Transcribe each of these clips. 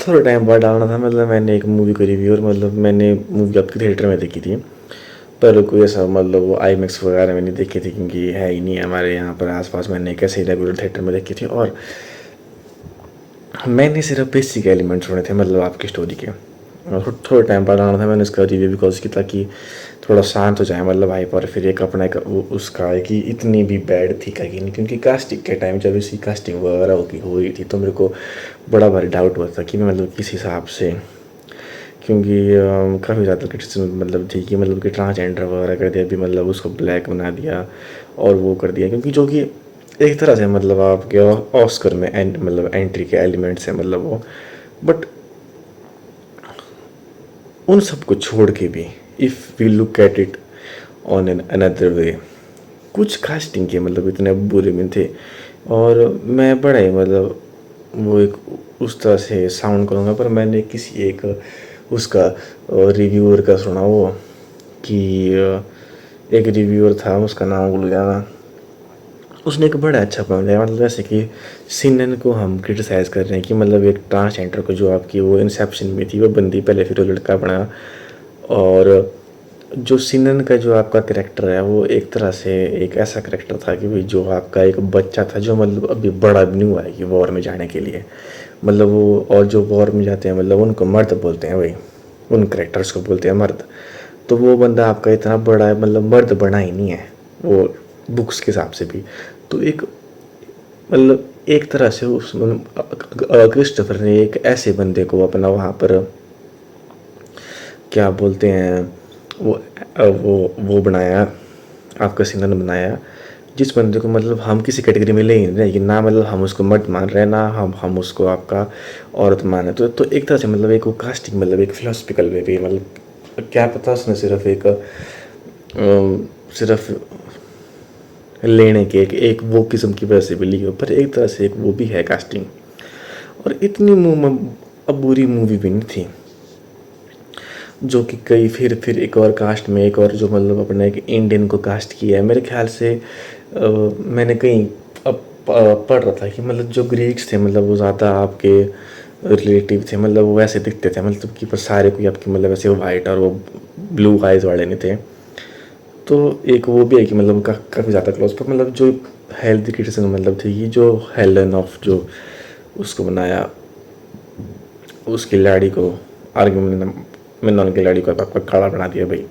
थोड़ा टाइम बाद डालना था। मतलब मैंने एक मूवी को रिव्यू, और मतलब मैंने मूवी आपकी थिएटर में देखी थी, पर कोई ऐसा मतलब वो आईमैक्स वगैरह में नहीं देखी थी, क्योंकि है ही नहीं हमारे यहाँ पर आसपास। मैंने कैसे ही रेगुलर थिएटर में देखी थी, और मैंने सिर्फ बेसिक एलिमेंट सुने थे मतलब आपकी स्टोरी के। और थोड़ा टाइम बाद आना था मैंने इसका रिव्यू बिकॉज की, ताकि थोड़ा शांत हो जाए मतलब भाई पर। फिर एक अपना एक उसका है कि इतनी भी बैड थी कहीं नहीं, क्योंकि कास्टिंग के टाइम जब इसकी कास्टिंग वगैरह हो रही थी तो मेरे को बड़ा भारी डाउट हुआ था कि मैं मतलब किस हिसाब से, क्योंकि काफ़ी ज़्यादा क्रिटिसिज्म मतलब थी कि मतलब कि ट्रांसजेंडर वगैरह कर दिया, अभी मतलब उसको ब्लैक बना दिया और वो कर दिया, क्योंकि जो कि एक तरह से मतलब आपके ऑस्कर में मतलब एंट्री के एलिमेंट्स हैं मतलब वो। बट उन सब को छोड़ के भी if we look at it on an another way, कुछ कास्टिंग के मतलब इतने बुरे में थे। और मैं बड़ा ही मतलब वो एक उस तरह से साउंड करूँगा, पर मैंने किसी एक उसका रिव्यूअर का सुना वो कि एक रिव्यूअर था, उसका नाम भूल गया मैं। उसने एक बड़ा अच्छा पॉइंट दिया, मतलब जैसे कि सिनन को हम क्रिटिसाइज़ कर रहे हैं कि मतलब एक ट्रांसजेंडर को, जो आपकी वो इंसेप्शन में थी वो बंदी पहले फिर वो लड़का बना, और जो सिनन का जो आपका करेक्टर है वो एक तरह से एक ऐसा करेक्टर था कि भाई जो आपका एक बच्चा था जो मतलब अभी बड़ा भी नहीं हुआ है कि वॉर में जाने के लिए, मतलब वो, और जो वॉर में जाते हैं मतलब उनको मर्द बोलते हैं भाई, उन करेक्टर्स को बोलते हैं मर्द। तो वो बंदा आपका इतना बड़ा है, मतलब मर्द बना ही नहीं है वो बुक्स के हिसाब से भी। तो एक मतलब एक तरह से उस क्रिस्टोफर ने एक ऐसे बंदे को अपना वहाँ पर क्या बोलते हैं वो बनाया, आपका सिनन बनाया, जिस बंदे को मतलब हम किसी कैटेगरी में ले ही नहीं रहे कि ना, मतलब हम उसको मर्द मान रहे हैं ना हम उसको आपका औरत मान रहे। तो एक तरह से मतलब एक वो कास्टिंग मतलब एक फिलोसफिकल वे भी, मतलब क्या पता उसने सिर्फ एक सिर्फ लेने के एक वो किस्म की वजह से भी ली हो, पर एक तरह से एक वो भी है कास्टिंग। और इतनी अब बुरी मूवी भी नहीं थी, जो कि कई फिर एक और कास्ट में एक और जो मतलब अपने एक इंडियन को कास्ट किया है मेरे ख्याल से। मैंने कहीं अब पढ़ रहा था कि मतलब जो ग्रीक्स थे मतलब वो ज़्यादा आपके रिलेटिव थे, मतलब वो वैसे दिखते थे, मतलब कि पर सारे कोई आपकी मतलब ऐसे वाइट और वो ब्लू आइज वाले नहीं थे। तो एक वो भी है कि मतलब काफ़ी ज़्यादा क्लोज, पर मतलब जो हेल्थ क्रिटिसिज्म मतलब थी कि जो हेलन ऑफ जो उसको बनाया, उसकी लाड़ी को आर्ग्यूमेंट में नॉन की लाड़ी को आपका काला बना दिया भाई।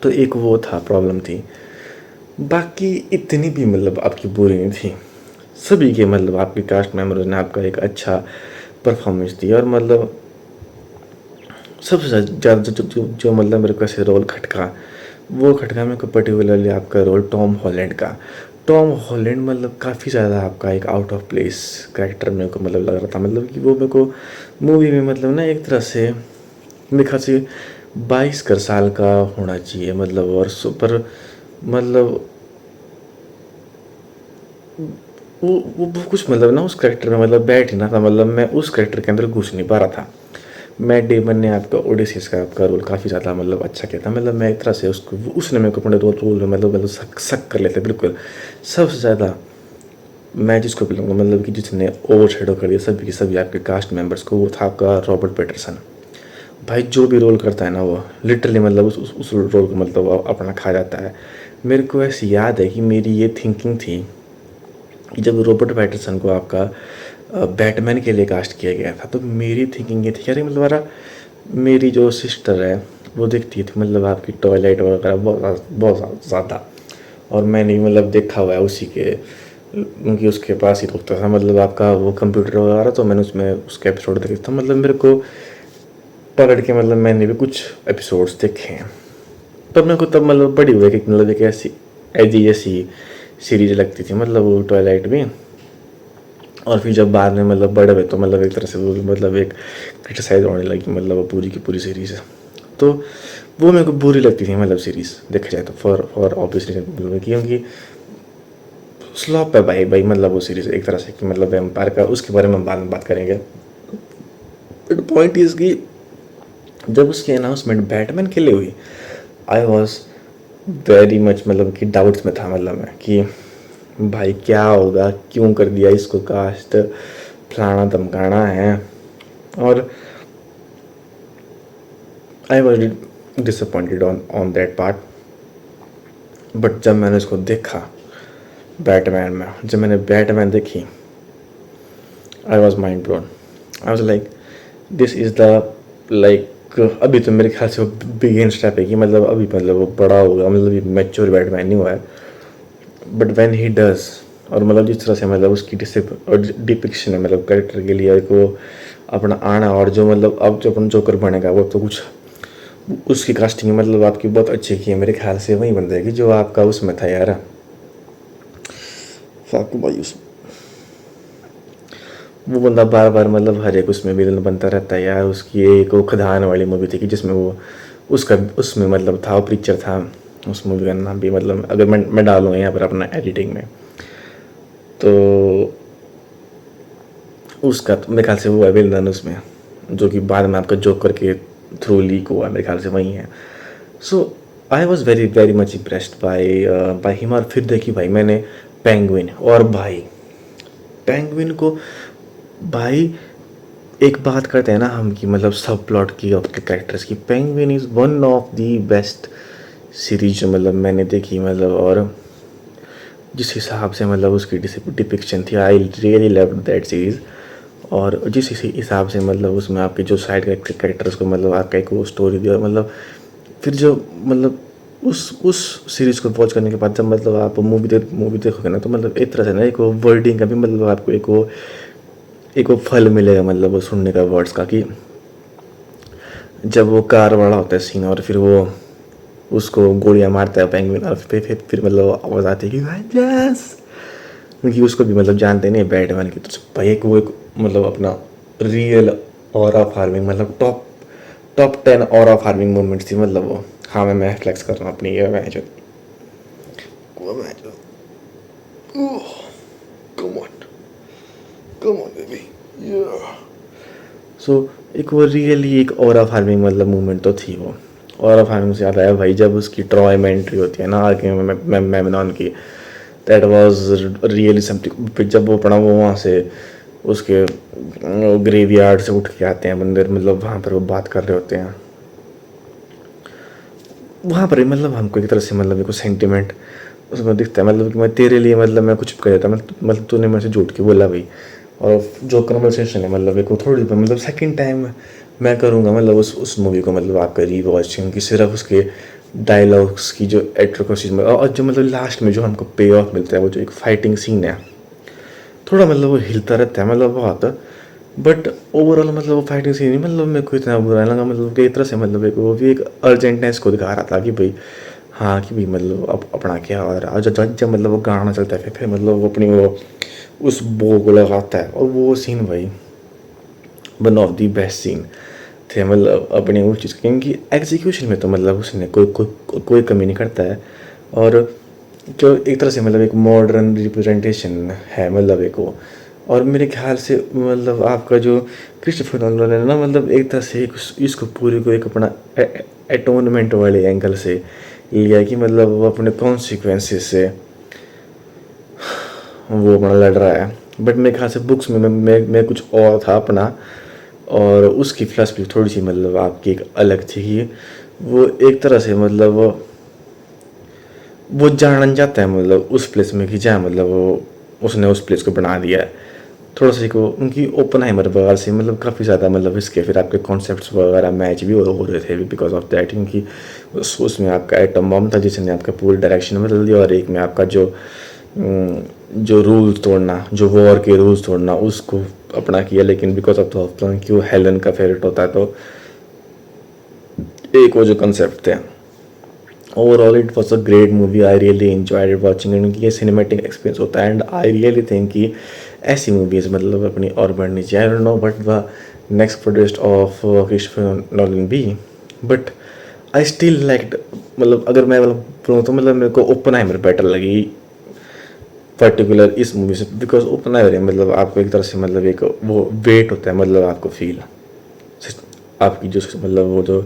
तो एक वो था, प्रॉब्लम थी। बाकी इतनी भी मतलब आपकी बुरी नहीं थी, सभी के मतलब आपके कास्ट मेम्बर्स ने आपका एक अच्छा परफॉर्मेंस दिया। और मतलब सबसे ज़्यादा जो मतलब मेरे को ऐसे रोल खटका, वो खटका मेरे को पर्टिकुलरली आपका रोल टॉम हॉलैंड का। टॉम हॉलैंड मतलब काफ़ी ज़्यादा आपका एक आउट ऑफ प्लेस कैरेक्टर मेरे को मतलब लग रहा था, मतलब कि वो मेरे को मूवी में मतलब ना एक तरह से मेरे ख्याल से 22 साल का होना चाहिए मतलब, और सुपर मतलब वो कुछ मतलब ना उस करेक्टर में मतलब बैठ ही ना था, मतलब मैं उस करेक्टर के अंदर घुस नहीं पा रहा था। मैट डेमन ने आपका ओडिसीज का आपका रोल काफ़ी ज़्यादा मतलब अच्छा किया था, मतलब मैं एक तरह से उसको उसने मेरे को अपने रोल में मतलब सक कर लेते बिल्कुल। सबसे ज़्यादा मैं जिसको बोलूँगा मतलब कि जिसने ओवर शेडो कर दिया सभी के सभी आपके कास्ट मेंबर्स को, वो था आपका रॉबर्ट पैटरसन। भाई जो भी रोल करता है ना वो लिटरली मतलब उस रोल को मतलब अपना खा जाता है। मेरे को ऐसी याद है कि मेरी ये थिंकिंग थी कि जब रॉबर्ट पैटरसन को आपका बैटमैन के लिए कास्ट किया गया था, तो मेरी थिंकिंग ये थी यार मतलब हमारा मेरी जो सिस्टर है वो देखती थी मतलब आपकी टॉयलेट वगैरह बहुत ज़्यादा, और मैंने भी मतलब देखा हुआ है उसी के उनकी उसके पास ही रुकता था मतलब आपका वो कंप्यूटर वगैरह, तो मैंने उसमें उसका एपिसोड देखा था, मतलब मेरे को पकड़ के मतलब मैंने भी कुछ एपिसोड्स देखे हैं। तब मेरे को तब मतलब बड़ी हुई कि मतलब एक ऐसी ऐसी ऐसी सीरीज लगती थी मतलब वो टॉयलाइट भी। और फिर जब बाद में मतलब बड़े हुए तो मतलब एक तरह से वो मतलब एक क्रिटिसाइज होने लगी मतलब वो पूरी की पूरी सीरीज़। तो वो मेरे को बुरी लगती थी मतलब सीरीज़ देखा जाए तो, फॉर ऑब्वियस रीजन, क्योंकि स्लॉप है भाई भाई मतलब वो सीरीज़ एक तरह से कि मतलब एम्पायर का, उसके बारे में हम बाद में बात करेंगे। बट पॉइंट इज़ कि जब उसकी अनाउंसमेंट बैटमैन के लिए हुई, आई वॉज वेरी मच मतलब कि डाउट्स में था मतलब मैं कि भाई क्या होगा, क्यों कर दिया इसको कास्ट, फलाना धमकाना है। और I was disappointed on that part. But जब मैंने उसको देखा बैटमैन में, जब मैंने बैटमैन देखी, I was mind blown. I was like this is the like, अभी तो मेरे ख्याल से वो बिगिन स्टेप है कि मतलब अभी मतलब वो बड़ा होगा, मतलब ये मैच्योर बैटमैन नहीं हुआ है। बट व्हेन ही डज, और मतलब जिस तरह से मतलब उसकी डिपिक्शन है मतलब कैरेक्टर के लिए एक वो अपना आना, और जो मतलब अब जो अपन जोकर बनेगा वो तो कुछ उसकी कास्टिंग मतलब आपकी बहुत अच्छी की है। मेरे ख्याल से वही बन जाएगी जो आपका उसमें था यार, फाकू बायूस। वो बंदा बार बार मतलब हर एक उसमें विलन बनता रहता है यार। उसकी एक वो खदान वाली मूवी थी कि जिसमें वो उसका उसमें मतलब था, वो पिक्चर था, उस मूवी का नाम भी मतलब अगर मैं डालूँगा यहाँ पर अपना एडिटिंग में, तो उसका तो मेरे ख्याल से वो है विलन उसमें, जो कि बाद में आपका जोकर के थ्रू लीक हुआ, मेरे ख्याल से वही है। So I was very very much impressed by him. और फिर देखी भाई मैंने पेंगुइन, और भाई पेंगुइन को भाई एक बात करते हैं ना हम कि मतलब सब प्लॉट की और कैरेक्टर्स की, penguin is one of the best series जो मतलब मैंने देखी मतलब। और जिस हिसाब से मतलब उसकी डिपिक्शन थी, I really love that series. और जिस हिसाब से मतलब उसमें आपके जो साइड कैरेक्टर्स को मतलब आपका एक वो स्टोरी दिया, मतलब फिर जो मतलब उस सीरीज़ को वॉच करने के बाद जब मतलब आप मूवी देखोगे ना, तो मतलब एक तरह से ना एक वो वर्डिंग का भी मतलब आपको एक वो फल मिलेगा मतलब वो सुनने का वर्ड्स का, कि जब वो कार वाला होता है सीन और फिर वो उसको गोलियां मारता है पेंगुइन, और फिर मतलब आवाज़ आती है कि वेंजर्स, क्योंकि उसको भी मतलब जानते नहीं बैटमैन की, तो भाई एक वो एक मतलब अपना रियल ऑरा फार्मिंग मतलब टॉप 10 ऑरा फार्मिंग मोमेंट्स थी मतलब वो। हाँ मैं फ्लेक्स कर रहा हूँ अपनी ये मैच, कम ऑन बेबी, सो एक वो रियली एक ऑरा फार्मिंग मतलब मूवमेंट तो थी वो। ऑरा फार्मिंग से याद आया भाई, जब उसकी ट्रॉय में एंट्री होती है ना आगे मेमनॉन की, दैट वाज रियली समथिंग। जब वो पड़ा वो वहाँ से उसके ग्रेवयार्ड से उठ के आते हैं बंदर, मतलब वहाँ पर वो बात कर रहे होते हैं, वहाँ पर ही मतलब हमको एक तरह से मतलब एक सेंटिमेंट उसमें दिखता है, मतलब कि मैं तेरे लिए मतलब मैं कुछ कर देता, मतलब तूने मेरे से झूठ के बोला भाई। और जो कन्वर्सेशन है मतलब एक वो थोड़ी मतलब सेकंड टाइम मैं करूँगा मतलब उस मूवी को मतलब आपका रीवॉच, क्योंकि सिर्फ उसके डायलॉग्स की जो एट्रोसिटी में और जो मतलब लास्ट में जो हमको पे ऑफ मिलता है, वो जो एक फाइटिंग सीन है, थोड़ा मतलब वो हिलता रहता है मतलब बहुत। बट ओवरऑल मतलब वो फाइटिंग सीन नहीं मतलब मेरे को इतना बुरा लगा, मतलब कि एक तरह से मतलब एक वो भी एक अर्जेंटनेस को दिखा रहा था कि भाई हाँ कि भाई मतलब अब अपना क्या हो रहा है। जब मतलब वो गाना चलता है फिर मतलब वो अपनी वो उस बो को लगाता है, और वो सीन भाई one of the best scene थे मतलब अपनी उस चीज़, क्योंकि एग्जीक्यूशन में तो मतलब उसने कोई कमी नहीं करता है। और जो एक तरह से मतलब एक मॉडर्न रिप्रेजेंटेशन है मतलब एक वो। और मेरे ख्याल से मतलब आपका जो क्रिस्टोफर नोलन है ना, मतलब एक तरह से इसको पूरी को एक अपना एटोनमेंट वाले एंगल से लिया कि मतलब वो अपने कॉन्सिक्वेंसेस से वो अपना लड़ रहा है। बट मेरे ख्याल से बुक्स में मैं कुछ और था अपना, और उसकी फिलॉसफी थोड़ी सी मतलब आपकी एक अलग थी कि वो एक तरह से मतलब वो जानना चाहता है मतलब उस प्लेस में कि जहाँ मतलब वो उसने उस प्लेस को बना दिया है। थोड़ा सा को उनकी ओपनहाइमर वगैरह से मतलब काफ़ी ज़्यादा मतलब इसके फिर आपके कॉन्सेप्ट्स वगैरह मैच भी हो रहे थे बिकॉज ऑफ दैट, क्योंकि उसमें आपका एटम बम था जिसने आपका पूरी डायरेक्शन बदल दिया, और एक में आपका जो रूल्स तोड़ना, जो वॉर के रूल्स तोड़ना उसको अपना किया। लेकिन बिकॉज ऑफ द कि वो हेलन का फेवरेट होता है, तो एक वो जो कंसेप्ट थे। Overall it was a great movie, I really enjoyed it watching, क्योंकि ये सिनेमेटिक एक्सपीरियंस होता है। एंड आई रियली थिंक कि ऐसी मूवीज़ मतलब अपनी और बढ़नी चाहिए। I don't know but the next project of Christopher Nolan be, but I still like मतलब अगर मैं मतलब बोलूँ तो मतलब मेरे को ओपनहाइमर बेटर लगी पर्टिकुलर इस मूवी से, बिकॉज ओपनहाइमर मतलब आपको एक तरह से मतलब एक वो वेट होता है मतलब आपको फील आपकी जो मतलब वो जो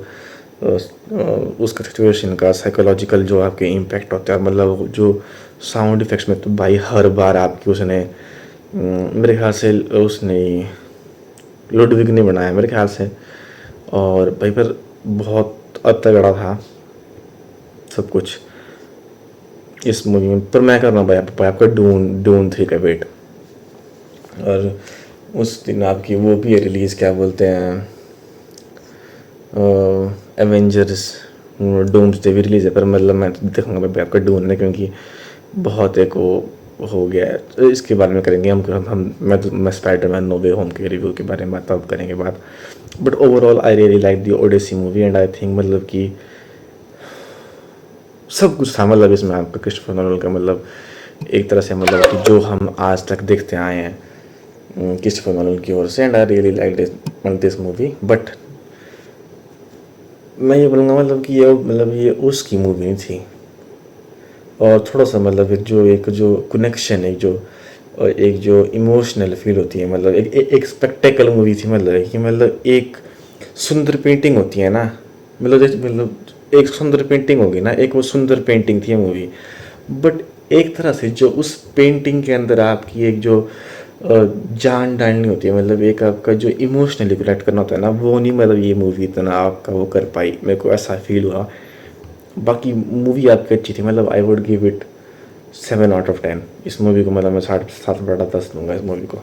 उसका सिचुएशन का साइकोलॉजिकल जो आपके इम्पैक्ट होता है, मतलब जो साउंड इफ़ेक्ट्स में तो भाई हर बार आपकी उसने मेरे ख्याल से उसने लुडविग ने बनाया मेरे ख्याल से। और भाई पर बहुत तगड़ा था सब कुछ इस मूवी में। पर मैं कर रहा हूँ भाई आपका डून 3 का वेट। और उस दिन आपकी वो भी रिलीज़ क्या बोलते हैं, एवेंजर्स डूम्सडे भी रिलीज़ है। पर मतलब मैं तो देखूँगा भाई आपका डून ने, क्योंकि बहुत एक वो हो गया है। तो इसके बारे में करेंगे हम मैं स्पाइडरमैन नो वे होम के रिव्यू के बारे में तब करेंगे बात। But overall I really like the Odyssey movie and I think मतलब कि सब कुछ था मतलब इसमें आपका क्रिस्टोफर नोलन का। मतलब एक तरह से मतलब कि जो हम आज तक देखते आए हैं क्रिस्टोफर नोलन की ओर से। And I really like this movie. But मैं ये बोलूँगा मतलब कि ये उसकी मूवी नहीं थी। और थोड़ा सा मतलब एक जो कनेक्शन है, एक जो इमोशनल फील होती है, मतलब एक स्पेक्टेकल मूवी थी। मतलब कि मतलब एक सुंदर पेंटिंग होती है ना, मतलब एक सुंदर पेंटिंग होगी ना, एक वो सुंदर पेंटिंग थी मूवी। बट एक तरह से जो उस पेंटिंग के अंदर आपकी एक जो जान डालनी होती है, मतलब एक आपका जो इमोशनली कनेक्ट करना होता है ना, वो नहीं मतलब ये मूवी इतना आपका वो कर पाई, मेरे को ऐसा फील हुआ। बाकी मूवी आपकी अच्छी थी, मतलब I would give it 7 out of 10 इस मूवी को। मतलब मैं 7.5/10 दूंगा इस मूवी को।